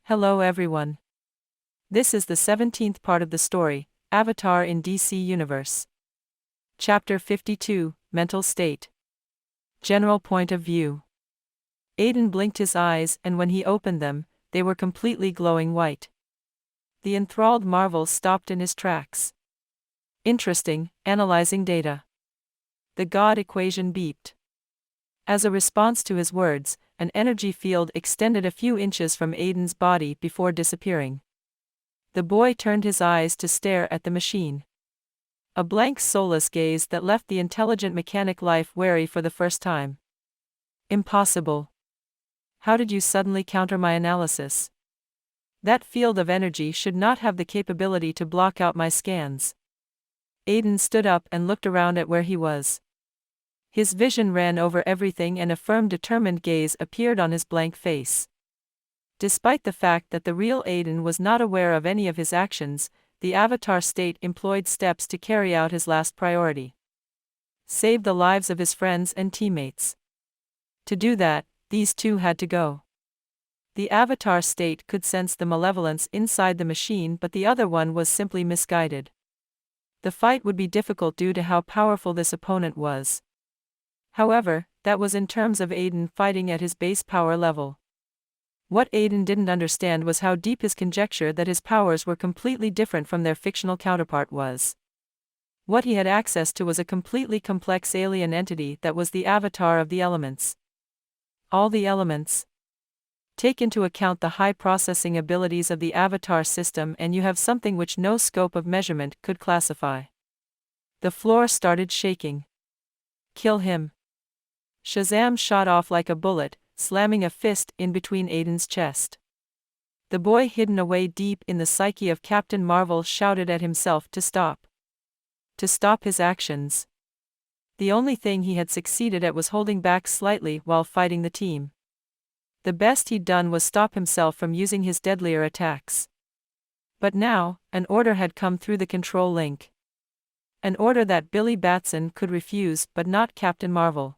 Hello everyone. This is the 17th part of the story, Avatar in DC Universe. Chapter 52, Mental State. General Point of View. Aden blinked his eyes, and when he opened them, they were completely glowing white. The enthralled marvel stopped in his tracks. Interesting, analyzing data. The God equation beeped. As a response to his words, an energy field extended a few inches from Aden's body before disappearing. The boy turned his eyes to stare at the machine. A blank, soulless gaze that left the intelligent mechanic life wary for the first time. Impossible. How did you suddenly counter my analysis? That field of energy should not have the capability to block out my scans. Aden stood up and looked around at where he was. His vision ran over everything and a firm, determined gaze appeared on his blank face. Despite the fact that the real Aden was not aware of any of his actions, the Avatar state employed steps to carry out his last priority. Save the lives of his friends and teammates. To do that, these two had to go. The Avatar state could sense the malevolence inside the machine, but the other one was simply misguided. The fight would be difficult due to how powerful this opponent was. However, that was in terms of Aden fighting at his base power level. What Aden didn't understand was how deep his conjecture that his powers were completely different from their fictional counterpart was. What he had access to was a completely complex alien entity that was the avatar of the elements. All the elements. Take into account the high processing abilities of the avatar system and you have something which no scope of measurement could classify. The floor started shaking. Kill him. Shazam shot off like a bullet, slamming a fist in between Aden's chest. The boy hidden away deep in the psyche of Captain Marvel shouted at himself to stop. To stop his actions. The only thing he had succeeded at was holding back slightly while fighting the team. The best he'd done was stop himself from using his deadlier attacks. But now, an order had come through the control link. An order that Billy Batson could refuse, but not Captain Marvel.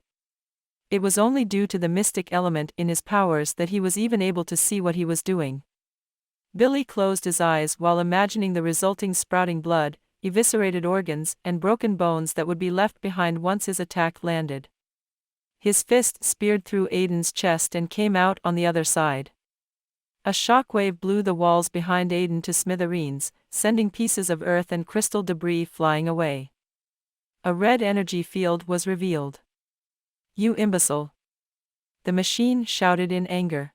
It was only due to the mystic element in his powers that he was even able to see what he was doing. Billy closed his eyes while imagining the resulting sprouting blood, eviscerated organs, and broken bones that would be left behind once his attack landed. His fist speared through Aden's chest and came out on the other side. A shockwave blew the walls behind Aden to smithereens, sending pieces of earth and crystal debris flying away. A red energy field was revealed. You imbecile! The machine shouted in anger.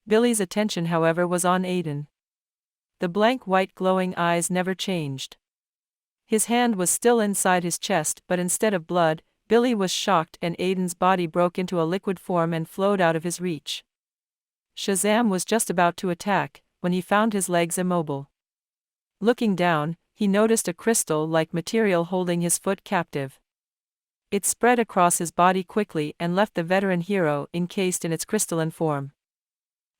Billy's attention, however, was on Aden. The blank white glowing eyes never changed. His hand was still inside his chest, but instead of blood, Billy was shocked and Aden's body broke into a liquid form and flowed out of his reach. Shazam was just about to attack, when he found his legs immobile. Looking down, he noticed a crystal-like material holding his foot captive. It spread across his body quickly and left the veteran hero encased in its crystalline form.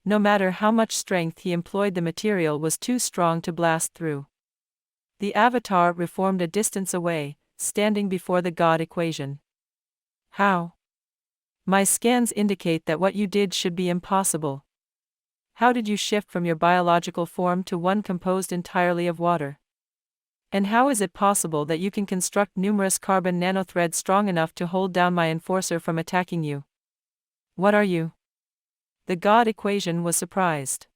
No matter how much strength he employed, the material was too strong to blast through. The avatar reformed a distance away, standing before the God equation. How? My scans indicate that what you did should be impossible. How did you shift from your biological form to one composed entirely of water? And how is it possible that you can construct numerous carbon nanothreads strong enough to hold down my enforcer from attacking you? What are you? The God equation was surprised.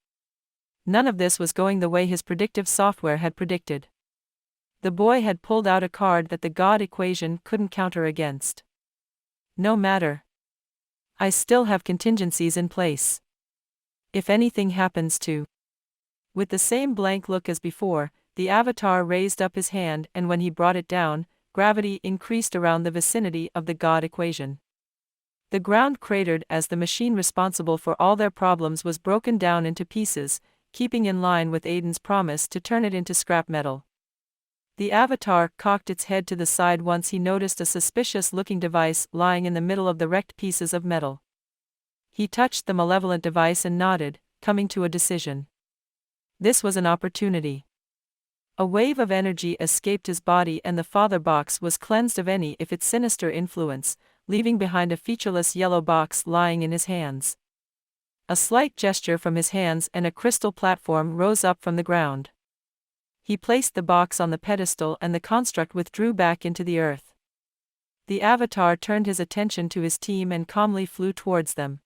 None of this was going the way his predictive software had predicted. The boy had pulled out a card that the God equation couldn't counter against. No matter. I still have contingencies in place. If anything happens to... With the same blank look as before, the avatar raised up his hand, and when he brought it down, gravity increased around the vicinity of the God equation. The ground cratered as the machine responsible for all their problems was broken down into pieces, keeping in line with Aden's promise to turn it into scrap metal. The avatar cocked its head to the side once he noticed a suspicious-looking device lying in the middle of the wrecked pieces of metal. He touched the malevolent device and nodded, coming to a decision. This was an opportunity. A wave of energy escaped his body and the father box was cleansed of any of its sinister influence, leaving behind a featureless yellow box lying in his hands. A slight gesture from his hands and a crystal platform rose up from the ground. He placed the box on the pedestal and the construct withdrew back into the earth. The avatar turned his attention to his team and calmly flew towards them.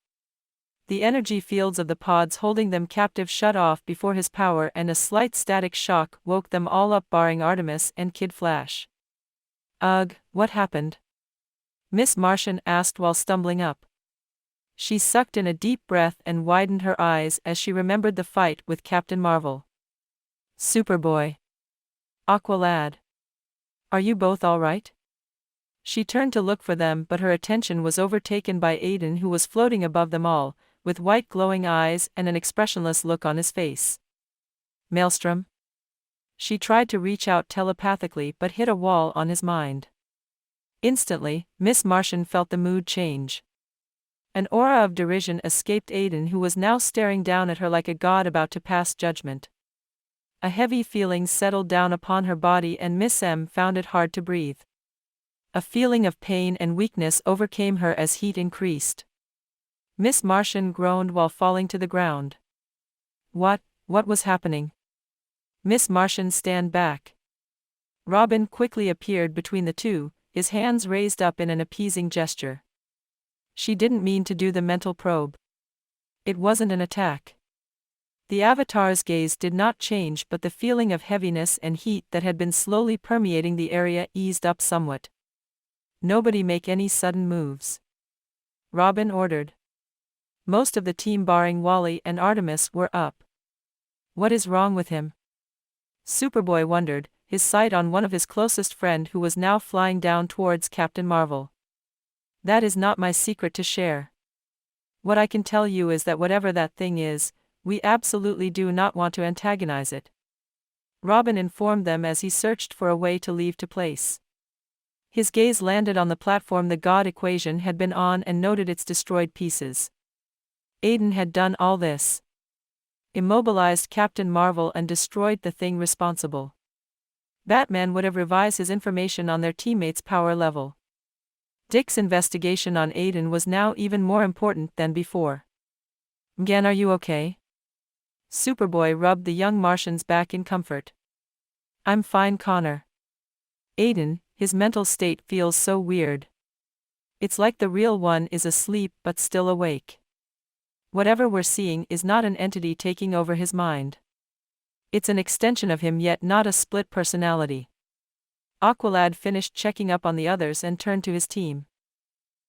The energy fields of the pods holding them captive shut off before his power, and a slight static shock woke them all up barring Artemis and Kid Flash. "Ugh, what happened?" Miss Martian asked while stumbling up. She sucked in a deep breath and widened her eyes as she remembered the fight with Captain Marvel. "Superboy. Aqualad. Are you both all right?" She turned to look for them, but her attention was overtaken by Aden, who was floating above them all, with white glowing eyes and an expressionless look on his face. "Maelstrom?" She tried to reach out telepathically but hit a wall on his mind. Instantly, Miss Martian felt the mood change. An aura of derision escaped Aden, who was now staring down at her like a god about to pass judgment. A heavy feeling settled down upon her body and Miss M found it hard to breathe. A feeling of pain and weakness overcame her as heat increased. Miss Martian groaned while falling to the ground. What was happening? Miss Martian stand back. Robin quickly appeared between the two, his hands raised up in an appeasing gesture. She didn't mean to do the mental probe. It wasn't an attack. The avatar's gaze did not change, but the feeling of heaviness and heat that had been slowly permeating the area eased up somewhat. "Nobody make any sudden moves," Robin ordered. Most of the team barring Wally and Artemis were up. "What is wrong with him?" Superboy wondered, his sight on one of his closest friend who was now flying down towards Captain Marvel. "That is not my secret to share. What I can tell you is that whatever that thing is, we absolutely do not want to antagonize it," Robin informed them as he searched for a way to leave to place. His gaze landed on the platform the God equation had been on and noted its destroyed pieces. Aden had done all this. Immobilized Captain Marvel and destroyed the thing responsible. Batman would have revised his information on their teammates' power level. Dick's investigation on Aden was now even more important than before. "Mgan, are you okay?" Superboy rubbed the young Martian's back in comfort. "I'm fine, Connor." Aden, his mental state feels so weird. It's like the real one is asleep but still awake. Whatever we're seeing is not an entity taking over his mind. It's an extension of him, yet not a split personality. Aqualad finished checking up on the others and turned to his team.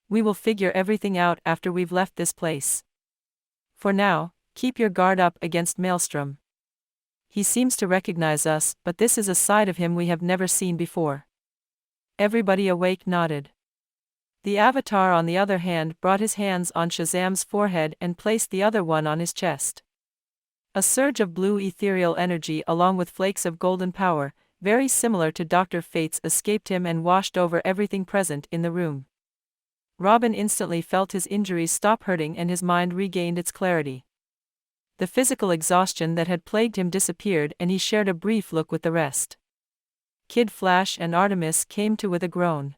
"We will figure everything out after we've left this place. For now, keep your guard up against Maelstrom. He seems to recognize us, but this is a side of him we have never seen before." Everybody awake nodded. The avatar, on the other hand, brought his hands on Shazam's forehead and placed the other one on his chest. A surge of blue ethereal energy along with flakes of golden power, very similar to Dr. Fate's, escaped him and washed over everything present in the room. Robin instantly felt his injuries stop hurting and his mind regained its clarity. The physical exhaustion that had plagued him disappeared and he shared a brief look with the rest. Kid Flash and Artemis came to with a groan.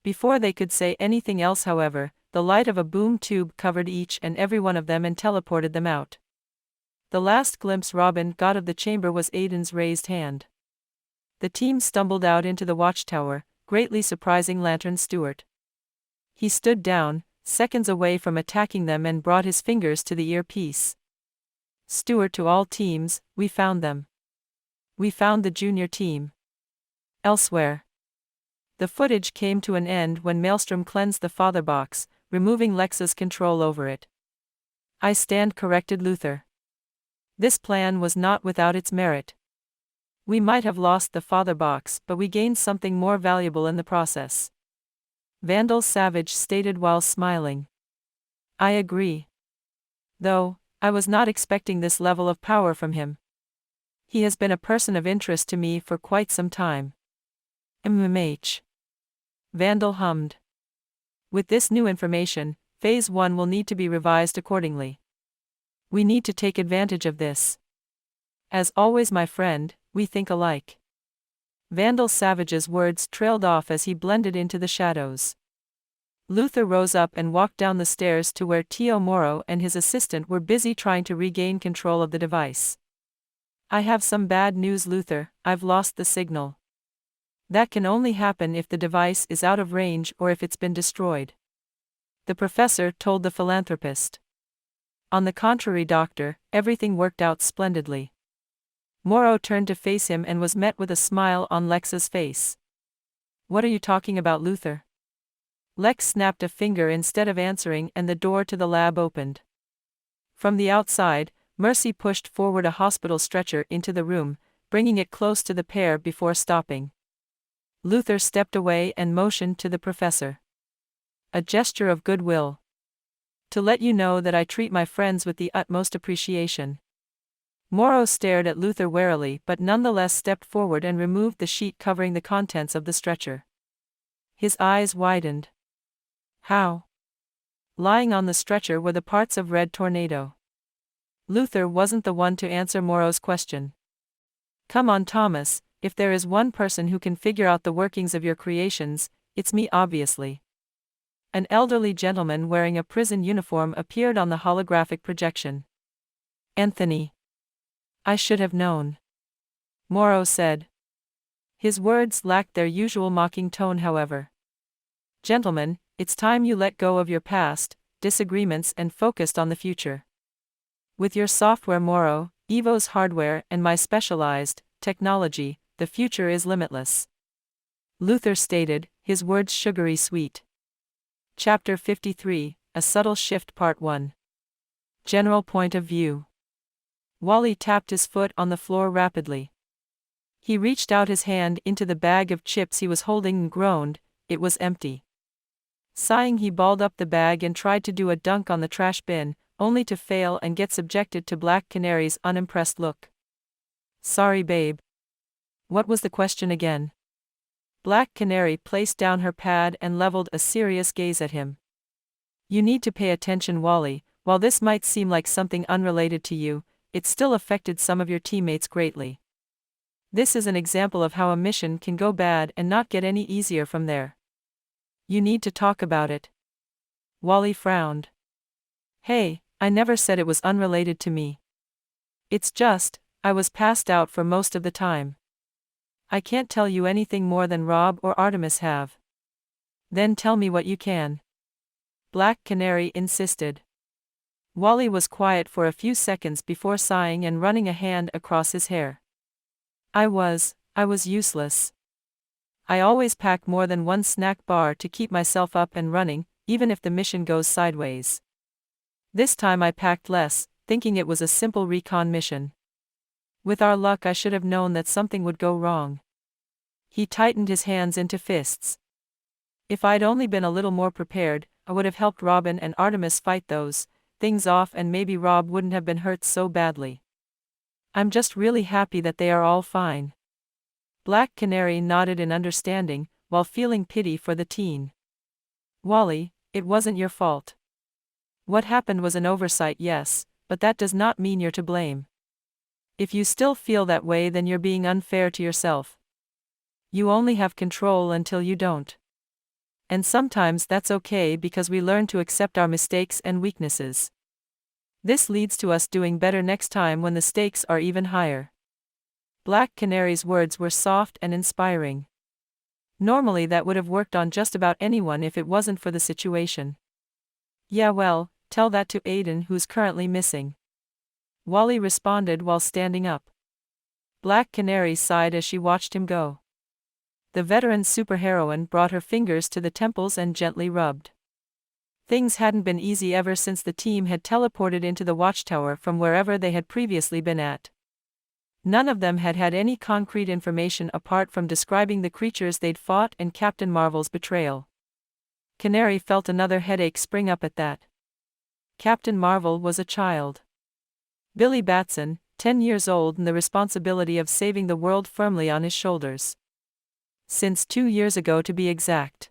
Before they could say anything else, however, the light of a boom tube covered each and every one of them and teleported them out. The last glimpse Robin got of the chamber was Aden's raised hand. The team stumbled out into the watchtower, greatly surprising Lantern Stewart. He stood down, seconds away from attacking them, and brought his fingers to the earpiece. "Stewart, to all teams, we found them. We found the junior team. Elsewhere." The footage came to an end when Maelstrom cleansed the father box, removing Lexa's control over it. "I stand corrected, Luther. This plan was not without its merit. We might have lost the father box, but we gained something more valuable in the process," Vandal Savage stated while smiling. "I agree. Though, I was not expecting this level of power from him. He has been a person of interest to me for quite some time." "MMH." Vandal hummed. "With this new information, Phase 1 will need to be revised accordingly. We need to take advantage of this. As always, my friend, we think alike." Vandal Savage's words trailed off as he blended into the shadows. Luther rose up and walked down the stairs to where Tio Moro and his assistant were busy trying to regain control of the device. I have some bad news, Luther, I've lost the signal. That can only happen if the device is out of range or if it's been destroyed. The professor told the philanthropist. On the contrary, doctor, everything worked out splendidly. Moro turned to face him and was met with a smile on Lex's face. What are you talking about, Luther? Lex snapped a finger instead of answering, and the door to the lab opened. From the outside, Mercy pushed forward a hospital stretcher into the room, bringing it close to the pair before stopping. Luther stepped away and motioned to the professor. A gesture of goodwill. To let you know that I treat my friends with the utmost appreciation. Moro stared at Luther warily but nonetheless stepped forward and removed the sheet covering the contents of the stretcher. His eyes widened. How? Lying on the stretcher were the parts of Red Tornado. Luther wasn't the one to answer Moro's question. Come on, Thomas, if there is one person who can figure out the workings of your creations, it's me, obviously. An elderly gentleman wearing a prison uniform appeared on the holographic projection. Anthony. I should have known. Moro said. His words lacked their usual mocking tone, however. Gentlemen, it's time you let go of your past disagreements and focused on the future. With your software, Moro, Evo's hardware, and my specialized technology, the future is limitless. Luther stated, his words sugary sweet. Chapter 53, A Subtle Shift, Part 1. General Point of View. Wally tapped his foot on the floor rapidly. He reached out his hand into the bag of chips he was holding and groaned, it was empty. Sighing, he balled up the bag and tried to do a dunk on the trash bin, only to fail and get subjected to Black Canary's unimpressed look. Sorry, babe. What was the question again? Black Canary placed down her pad and leveled a serious gaze at him. You need to pay attention, Wally. While this might seem like something unrelated to you, it still affected some of your teammates greatly. This is an example of how a mission can go bad and not get any easier from there. You need to talk about it. Wally frowned. Hey, I never said it was unrelated to me. It's just, I was passed out for most of the time. I can't tell you anything more than Rob or Artemis have. Then tell me what you can. Black Canary insisted. Wally was quiet for a few seconds before sighing and running a hand across his hair. I was useless. I always pack more than one snack bar to keep myself up and running, even if the mission goes sideways. This time I packed less, thinking it was a simple recon mission. With our luck, I should have known that something would go wrong. He tightened his hands into fists. If I'd only been a little more prepared, I would have helped Robin and Artemis fight those things off, and maybe Rob wouldn't have been hurt so badly. I'm just really happy that they are all fine. Black Canary nodded in understanding, while feeling pity for the teen. Wally, it wasn't your fault. What happened was an oversight, yes, but that does not mean you're to blame. If you still feel that way, then you're being unfair to yourself. You only have control until you don't. And sometimes that's okay, because we learn to accept our mistakes and weaknesses. This leads to us doing better next time when the stakes are even higher. Black Canary's words were soft and inspiring. Normally that would have worked on just about anyone if it wasn't for the situation. Yeah, well, tell that to Aden, who's currently missing. Wally responded while standing up. Black Canary sighed as she watched him go. The veteran superheroine brought her fingers to the temples and gently rubbed. Things hadn't been easy ever since the team had teleported into the watchtower from wherever they had previously been at. None of them had had any concrete information apart from describing the creatures they'd fought and Captain Marvel's betrayal. Canary felt another headache spring up at that. Captain Marvel was a child. Billy Batson, 10 years old, and the responsibility of saving the world firmly on his shoulders. Since 2 years ago, to be exact.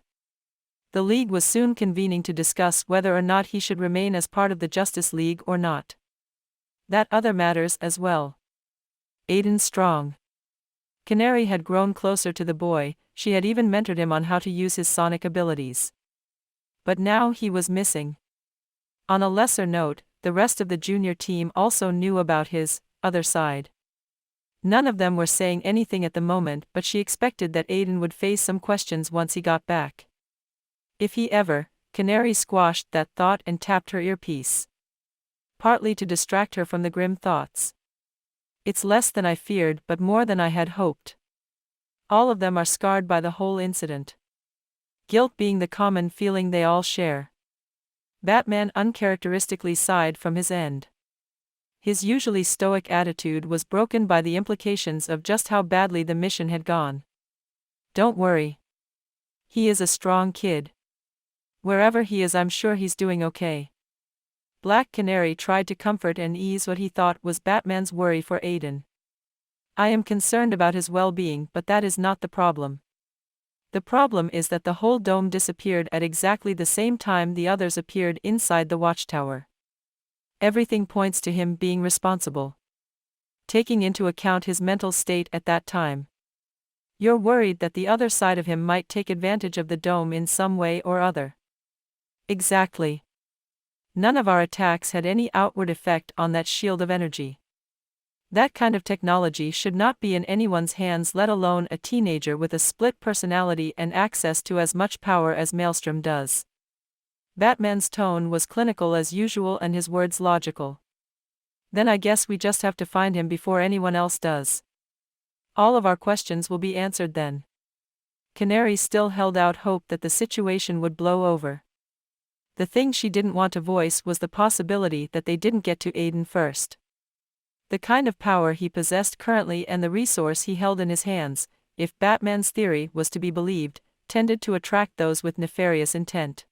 The League was soon convening to discuss whether or not he should remain as part of the Justice League or not. That other matters as well. Aden Strong. Canary had grown closer to the boy, she had even mentored him on how to use his sonic abilities. But now he was missing. On a lesser note, the rest of the junior team also knew about his other side. None of them were saying anything at the moment, but she expected that Aden would face some questions once he got back. If he ever, Canary squashed that thought and tapped her earpiece. Partly to distract her from the grim thoughts. It's less than I feared, but more than I had hoped. All of them are scarred by the whole incident. Guilt being the common feeling they all share. Batman uncharacteristically sighed from his end. His usually stoic attitude was broken by the implications of just how badly the mission had gone. Don't worry. He is a strong kid. Wherever he is, I'm sure he's doing okay. Black Canary tried to comfort and ease what he thought was Batman's worry for Aden. I am concerned about his well-being, but that is not the problem. The problem is that the whole dome disappeared at exactly the same time the others appeared inside the watchtower. Everything points to him being responsible. Taking into account his mental state at that time. You're worried that the other side of him might take advantage of the dome in some way or other. Exactly. None of our attacks had any outward effect on that shield of energy. That kind of technology should not be in anyone's hands, let alone a teenager with a split personality and access to as much power as Maelstrom does. Batman's tone was clinical as usual and his words logical. Then I guess we just have to find him before anyone else does. All of our questions will be answered then. Canary still held out hope that the situation would blow over. The thing she didn't want to voice was the possibility that they didn't get to Aden first. The kind of power he possessed currently and the resource he held in his hands, if Batman's theory was to be believed, tended to attract those with nefarious intent.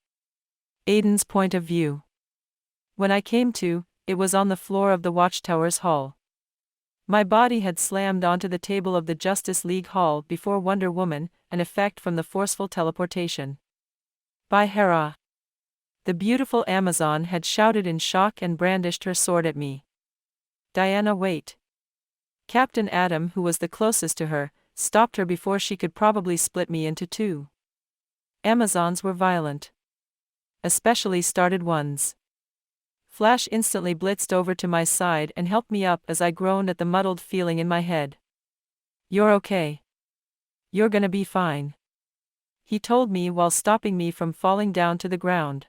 Aden's point of view. When I came to, it was on the floor of the Watchtower's hall. My body had slammed onto the table of the Justice League Hall before Wonder Woman, an effect from the forceful teleportation. By Hera. The beautiful Amazon had shouted in shock and brandished her sword at me. Diana, wait. Captain Atom, who was the closest to her, stopped her before she could probably split me into two. Amazons were violent. Especially started ones. Flash instantly blitzed over to my side and helped me up as I groaned at the muddled feeling in my head. You're okay. You're gonna be fine. He told me while stopping me from falling down to the ground.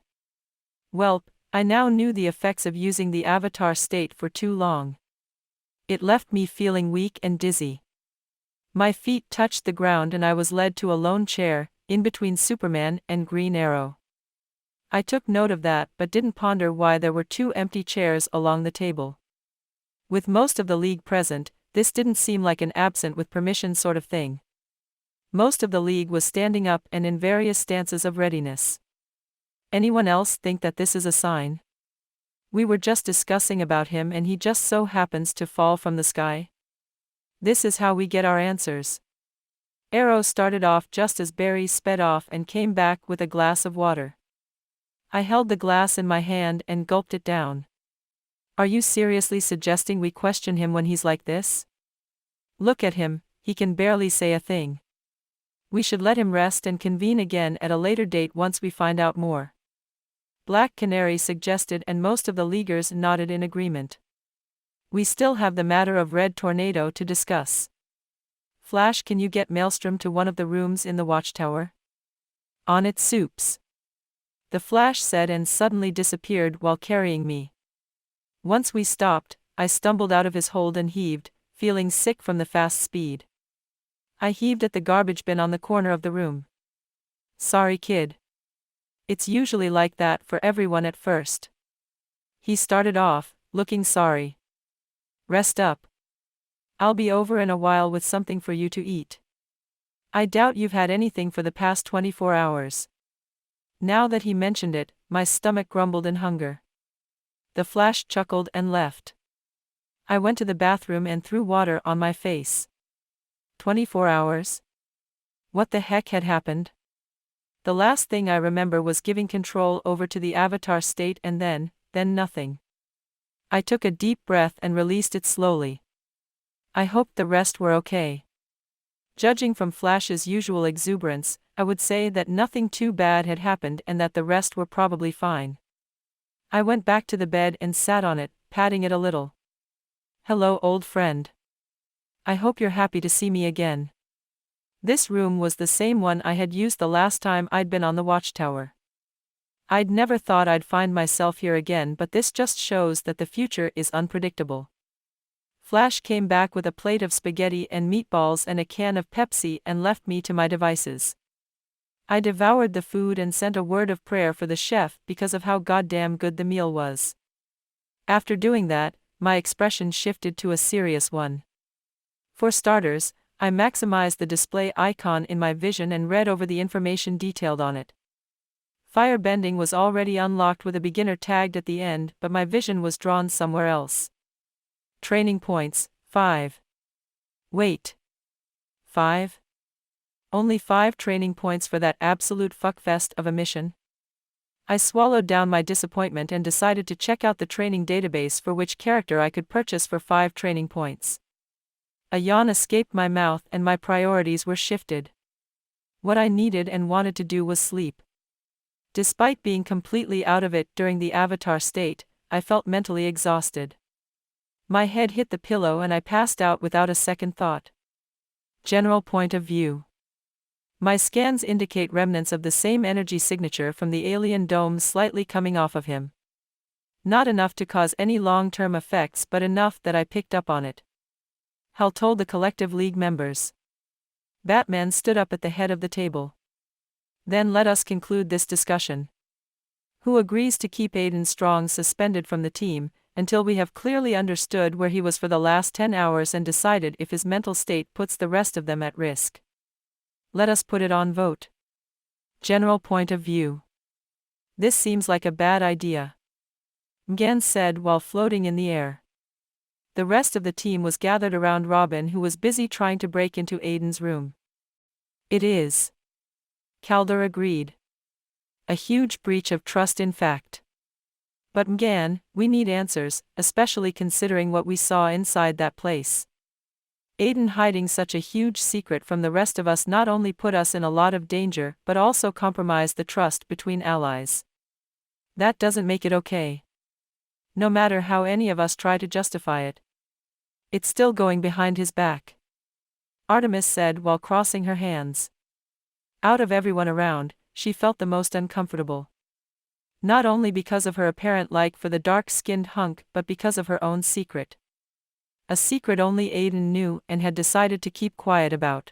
Welp, I now knew the effects of using the avatar state for too long. It left me feeling weak and dizzy. My feet touched the ground and I was led to a lone chair, in between Superman and Green Arrow. I took note of that but didn't ponder why there were two empty chairs along the table. With most of the League present, this didn't seem like an absent with permission sort of thing. Most of the League was standing up and in various stances of readiness. Anyone else think that this is a sign? We were just discussing about him and he just so happens to fall from the sky? This is how we get our answers. Arrow started off just as Barry sped off and came back with a glass of water. I held the glass in my hand and gulped it down. Are you seriously suggesting we question him when he's like this? Look at him, he can barely say a thing. We should let him rest and convene again at a later date once we find out more. Black Canary suggested and most of the Leaguers nodded in agreement. We still have the matter of Red Tornado to discuss. Flash, can you get Maelstrom to one of the rooms in the watchtower? On it, Soups. The Flash said and suddenly disappeared while carrying me. Once we stopped, I stumbled out of his hold and heaved, feeling sick from the fast speed. I heaved at the garbage bin on the corner of the room. Sorry, kid. It's usually like that for everyone at first. He started off, looking sorry. Rest up. I'll be over in a while with something for you to eat. I doubt you've had anything for the past 24 hours. Now that he mentioned it, my stomach grumbled in hunger. The Flash chuckled and left. I went to the bathroom and threw water on my face. 24 hours? What the heck had happened? The last thing I remember was giving control over to the avatar state and then nothing. I took a deep breath and released it slowly. I hoped the rest were okay. Judging from Flash's usual exuberance, I would say that nothing too bad had happened and that the rest were probably fine. I went back to the bed and sat on it, patting it a little. "Hello, old friend. I hope you're happy to see me again." This room was the same one I had used the last time I'd been on the watchtower. I'd never thought I'd find myself here again, but this just shows that the future is unpredictable. Flash came back with a plate of spaghetti and meatballs and a can of Pepsi and left me to my devices. I devoured the food and sent a word of prayer for the chef because of how goddamn good the meal was. After doing that, my expression shifted to a serious one. For starters, I maximized the display icon in my vision and read over the information detailed on it. Firebending was already unlocked with a beginner tagged at the end, but my vision was drawn somewhere else. Training points, 5. Wait. 5? Only 5 training points for that absolute fuckfest of a mission? I swallowed down my disappointment and decided to check out the training database for which character I could purchase for 5 training points. A yawn escaped my mouth and my priorities were shifted. What I needed and wanted to do was sleep. Despite being completely out of it during the avatar state, I felt mentally exhausted. My head hit the pillow and I passed out without a second thought. General point of view. My scans indicate remnants of the same energy signature from the alien dome slightly coming off of him. Not enough to cause any long-term effects, but enough that I picked up on it. Hal told the Collective League members. Batman stood up at the head of the table. Then let us conclude this discussion. Who agrees to keep Aden Strong suspended from the team, until we have clearly understood where he was for the last 10 hours and decided if his mental state puts the rest of them at risk? Let us put it on vote. General point of view. This seems like a bad idea, Mgan said while floating in the air. The rest of the team was gathered around Robin, who was busy trying to break into Aden's room. It is. Calder agreed. A huge breach of trust, in fact. But Mgan, we need answers, especially considering what we saw inside that place. Aden hiding such a huge secret from the rest of us not only put us in a lot of danger but also compromised the trust between allies. That doesn't make it okay. No matter how any of us try to justify it. It's still going behind his back. Artemis said while crossing her hands. Out of everyone around, she felt the most uncomfortable. Not only because of her apparent like for the dark-skinned hunk but because of her own secret. A secret only Aden knew and had decided to keep quiet about.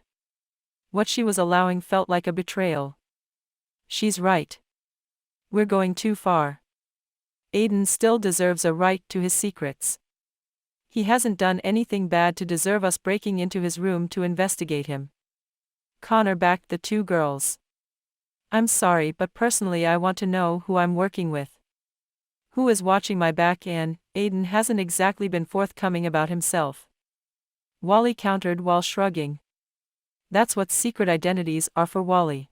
What she was allowing felt like a betrayal. She's right. We're going too far. Aden still deserves a right to his secrets. He hasn't done anything bad to deserve us breaking into his room to investigate him. Connor backed the 2 girls. I'm sorry, but personally I want to know who I'm working with. Who is watching my back, and Aden hasn't exactly been forthcoming about himself. Wally countered while shrugging. That's what secret identities are for, Wally.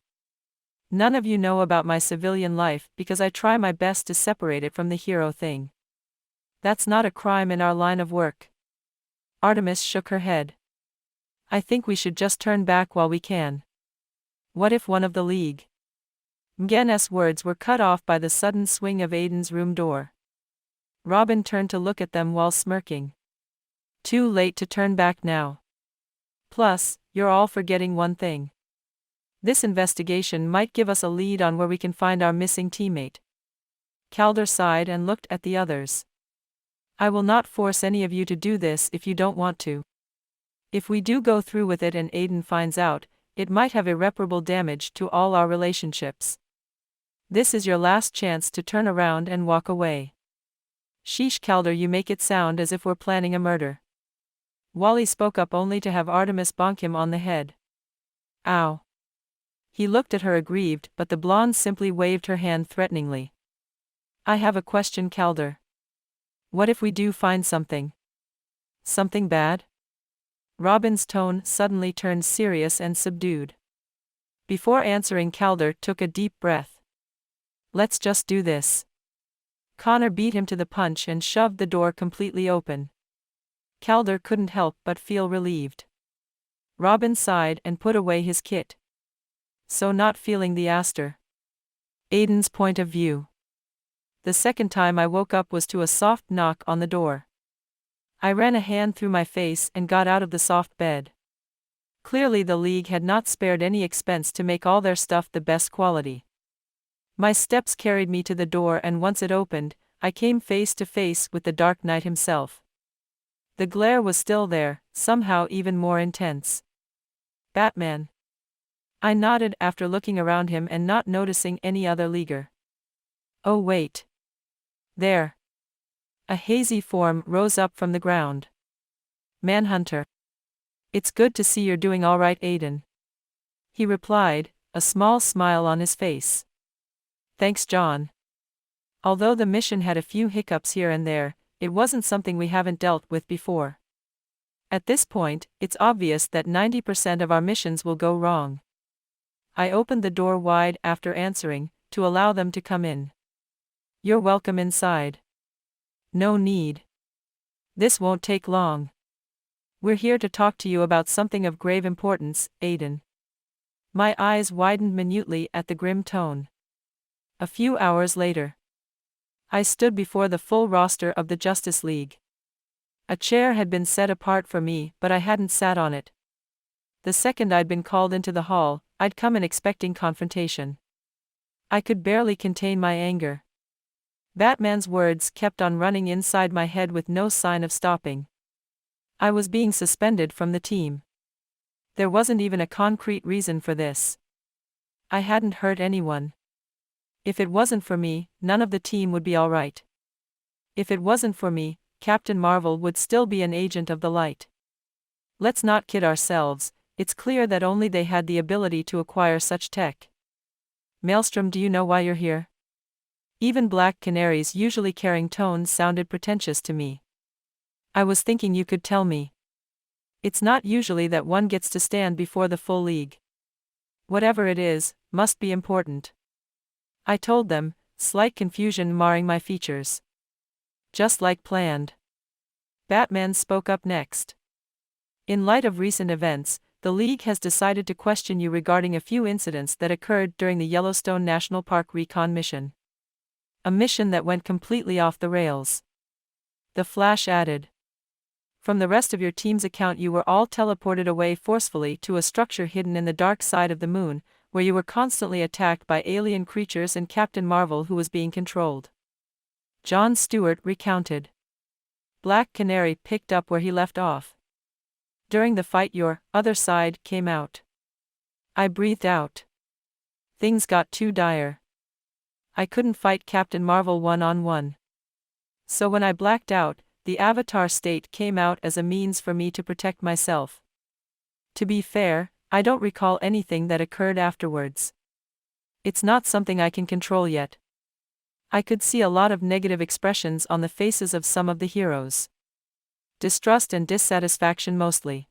None of you know about my civilian life because I try my best to separate it from the hero thing. That's not a crime in our line of work. Artemis shook her head. I think we should just turn back while we can. What if one of the League? Mgan's words were cut off by the sudden swing of Aden's room door. Robin turned to look at them while smirking. Too late to turn back now. Plus, you're all forgetting one thing. This investigation might give us a lead on where we can find our missing teammate. Calder sighed and looked at the others. I will not force any of you to do this if you don't want to. If we do go through with it and Aden finds out, it might have irreparable damage to all our relationships. This is your last chance to turn around and walk away. Sheesh, Calder, you make it sound as if we're planning a murder. Wally spoke up only to have Artemis bonk him on the head. Ow. He looked at her aggrieved, but the blonde simply waved her hand threateningly. I have a question, Calder. What if we do find something? Something bad? Robin's tone suddenly turned serious and subdued. Before answering, Calder took a deep breath. Let's just do this. Connor beat him to the punch and shoved the door completely open. Calder couldn't help but feel relieved. Robin sighed and put away his kit. so not feeling the aster. Aden's point of view. The second time I woke up was to a soft knock on the door. I ran a hand through my face and got out of the soft bed. Clearly the League had not spared any expense to make all their stuff the best quality. My steps carried me to the door, and once it opened, I came face to face with the Dark Knight himself. The glare was still there, somehow even more intense. Batman. I nodded after looking around him and not noticing any other leaguer. Oh wait. There. A hazy form rose up from the ground. Manhunter. It's good to see you're doing all right, Aden. He replied, a small smile on his face. Thanks, John. Although the mission had a few hiccups here and there, it wasn't something we haven't dealt with before. At this point, it's obvious that 90% of our missions will go wrong. I opened the door wide after answering, to allow them to come in. You're welcome inside. No need. This won't take long. We're here to talk to you about something of grave importance, Aden. My eyes widened minutely at the grim tone. A few hours later, I stood before the full roster of the Justice League. A chair had been set apart for me, but I hadn't sat on it. The second I'd been called into the hall, I'd come in expecting confrontation. I could barely contain my anger. Batman's words kept on running inside my head with no sign of stopping. I was being suspended from the team. There wasn't even a concrete reason for this. I hadn't hurt anyone. If it wasn't for me, none of the team would be all right. If it wasn't for me, Captain Marvel would still be an agent of the light. Let's not kid ourselves, it's clear that only they had the ability to acquire such tech. Maelstrom, do you know why you're here? Even Black Canary's usually caring tones sounded pretentious to me. I was thinking you could tell me. It's not usually that one gets to stand before the full League. Whatever it is, must be important. I told them, slight confusion marring my features. Just like planned. Batman spoke up next. In light of recent events, the League has decided to question you regarding a few incidents that occurred during the Yellowstone National Park recon mission. A mission that went completely off the rails. The Flash added. From the rest of your team's account, you were all teleported away forcefully to a structure hidden in the dark side of the moon, where you were constantly attacked by alien creatures and Captain Marvel, who was being controlled. John Stewart recounted. Black Canary picked up where he left off. During the fight, your other side came out. I breathed out. Things got too dire. I couldn't fight Captain Marvel one-on-one. So when I blacked out, the avatar state came out as a means for me to protect myself. To be fair, I don't recall anything that occurred afterwards. It's not something I can control yet. I could see a lot of negative expressions on the faces of some of the heroes. Distrust and dissatisfaction mostly.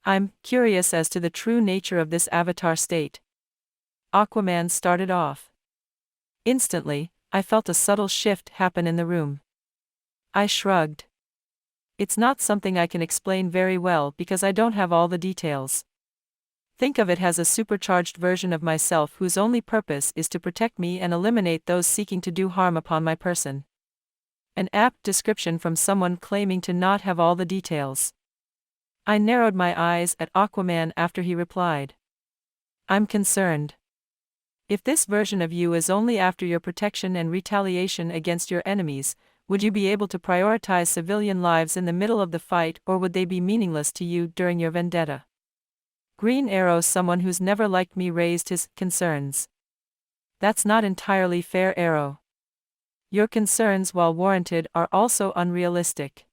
I'm curious as to the true nature of this avatar state. Aquaman started off. Instantly, I felt a subtle shift happen in the room. I shrugged. It's not something I can explain very well because I don't have all the details. Think of it as a supercharged version of myself whose only purpose is to protect me and eliminate those seeking to do harm upon my person. An apt description from someone claiming to not have all the details. I narrowed my eyes at Aquaman after he replied. I'm concerned. If this version of you is only after your protection and retaliation against your enemies, would you be able to prioritize civilian lives in the middle of the fight, or would they be meaningless to you during your vendetta? Green Arrow, someone who's never liked me, raised his concerns. That's not entirely fair, Arrow. Your concerns, while warranted, are also unrealistic.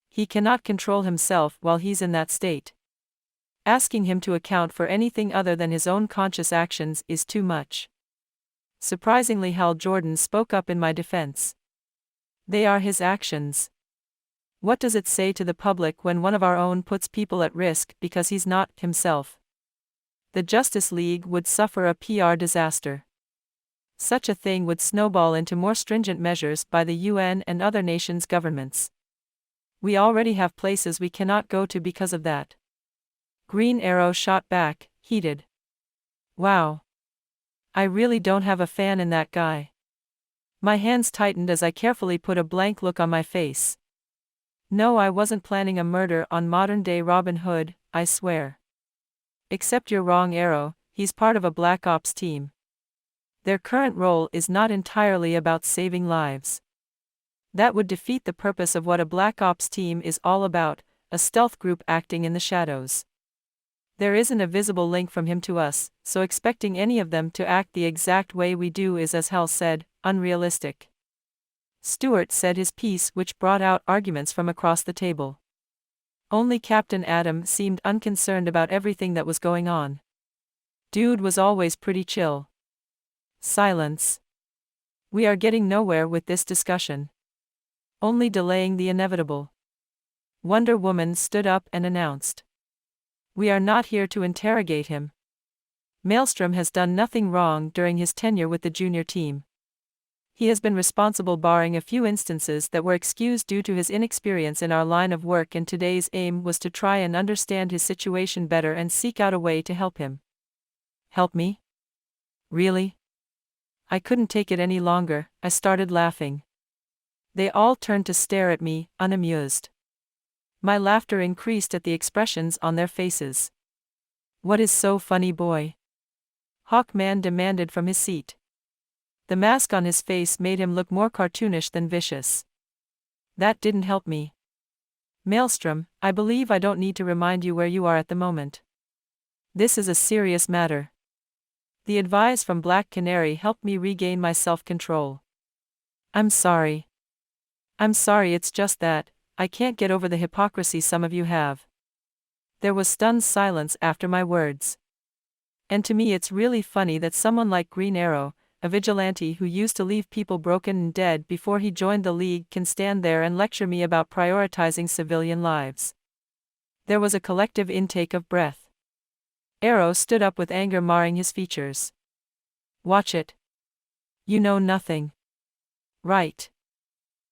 He cannot control himself while he's in that state. Asking him to account for anything other than his own conscious actions is too much. Surprisingly, Hal Jordan spoke up in my defense. They are his actions. What does it say to the public when one of our own puts people at risk because he's not himself? The Justice League would suffer a PR disaster. Such a thing would snowball into more stringent measures by the UN and other nations' governments. We already have places we cannot go to because of that. Green Arrow shot back, heated. Wow. I really don't have a fan in that guy. My hands tightened as I carefully put a blank look on my face. No, I wasn't planning a murder on modern-day Robin Hood, I swear. Except you're wrong, Arrow, he's part of a Black Ops team. Their current role is not entirely about saving lives. That would defeat the purpose of what a Black Ops team is all about, a stealth group acting in the shadows. There isn't a visible link from him to us, so expecting any of them to act the exact way we do is, as Hal said, unrealistic. Stewart said his piece, which brought out arguments from across the table. Only Captain Adam seemed unconcerned about everything that was going on. Dude was always pretty chill. Silence. We are getting nowhere with this discussion. Only delaying the inevitable. Wonder Woman stood up and announced. We are not here to interrogate him. Maelstrom has done nothing wrong during his tenure with the junior team. He has been responsible barring a few instances that were excused due to his inexperience in our line of work, and today's aim was to try and understand his situation better and seek out a way to help him. Help me? Really? I couldn't take it any longer. I started laughing. They all turned to stare at me, unamused. My laughter increased at the expressions on their faces. What is so funny, boy? Hawkman demanded from his seat. The mask on his face made him look more cartoonish than vicious. That didn't help me. Maelstrom, I believe I don't need to remind you where you are at the moment. This is a serious matter. The advice from Black Canary helped me regain my self-control. I'm sorry. It's just that, I can't get over the hypocrisy some of you have. There was stunned silence after my words. And to me it's really funny that someone like Green Arrow, a vigilante who used to leave people broken and dead before he joined the League, can stand there and lecture me about prioritizing civilian lives. There was a collective intake of breath. Arrow stood up with anger marring his features. Watch it. You know nothing. Right.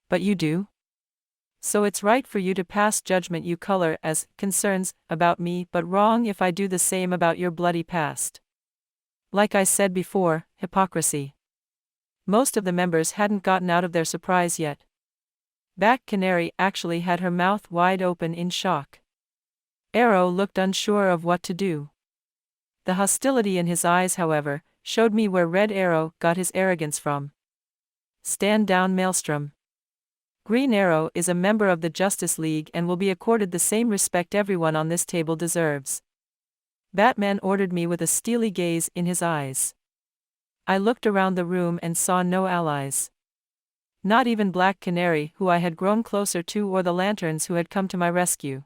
But you do? So it's right for you to pass judgment you color as concerns about me, but wrong if I do the same about your bloody past. Like I said before, hypocrisy. Most of the members hadn't gotten out of their surprise yet. Black Canary actually had her mouth wide open in shock. Arrow looked unsure of what to do. The hostility in his eyes, however, showed me where Red Arrow got his arrogance from. Stand down, Maelstrom. Green Arrow is a member of the Justice League and will be accorded the same respect everyone on this table deserves. Batman ordered me with a steely gaze in his eyes. I looked around the room and saw no allies. Not even Black Canary, who I had grown closer to, or the Lanterns who had come to my rescue.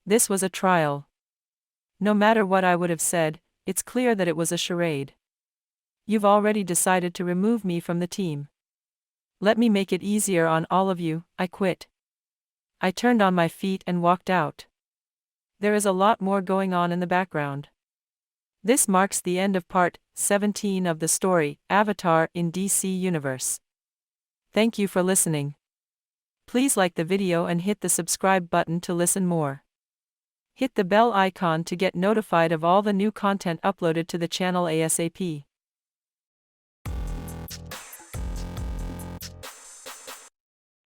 This was a trial. No matter what I would have said, it's clear that it was a charade. You've already decided to remove me from the team. Let me make it easier on all of you, I quit. I turned on my feet and walked out. There is a lot more going on in the background. This marks the end of part 17 of the story, Avatar in DC Universe. Thank you for listening. Please like the video and hit the subscribe button to listen more. Hit the bell icon to get notified of all the new content uploaded to the channel ASAP.